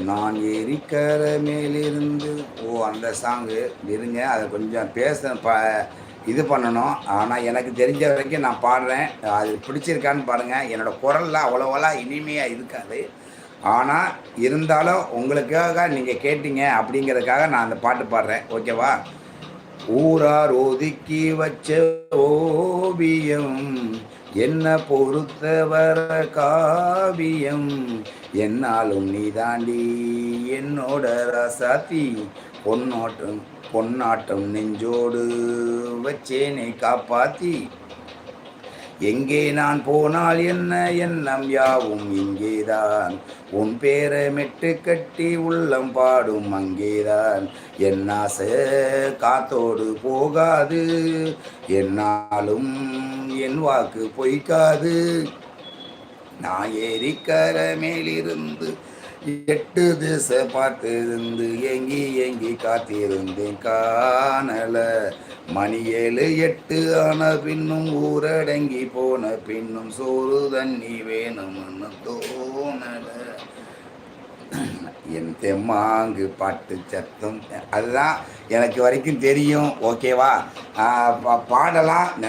நான் ஏரிக்கர மேலிருந்து. ஓ, அந்த சாங்கு இருங்க, அதை கொஞ்சம் இது பண்ணணும். ஆனால் எனக்கு தெரிஞ்ச வரைக்கும் நான் பாடுறேன். அது பிடிச்சிருக்கான்னு பாருங்கள். என்னோடய குரலில் அவ்வளோவெல்லாம் இனிமையாக இருக்காது. ஆனால் இருந்தாலும் உங்களுக்காக நீங்கள் கேட்டீங்க அப்படிங்கிறதுக்காக நான் அந்த பாட்டு பாடுறேன். ஓகேவா? ஊரார் ஒதுக்கி வச்ச ஓவியம் என்ன பொறுத்தவர காவியம், என்னாலும் நீ தாண்டி என்னோட ரசாத்தி, பொன்னாட்டம் பொன்னாட்டம் நெஞ்சோடு வச்சேனை காப்பாத்தி, எங்கே நான் போனால் என்ன எண்ணம் யாவும் இங்கேதான், உன் பேரை மெட்டு கட்டி உள்ளம் பாடும் அங்கேதான், என் ஆசை காத்தோடு போகாது, என்னாலும் என் வாக்கு பொய்க்காது. நான் ஏரிக்கர மேலிருந்து 8 திசை பார்த்திருந்து ஏங்கி ஏங்கி காத்திருந்தேன் காணல, மணி 7 8 ஆன பின்னும் ஊரடங்கி போன பின்னும் சோறு தண்ணி வேணும்னு தோணல. என் தெம்மாங்கு பாட்டு சத்தம், அதுதான் எனக்கு வரைக்கும் தெரியும். ஓகேவா? பாடலாம்.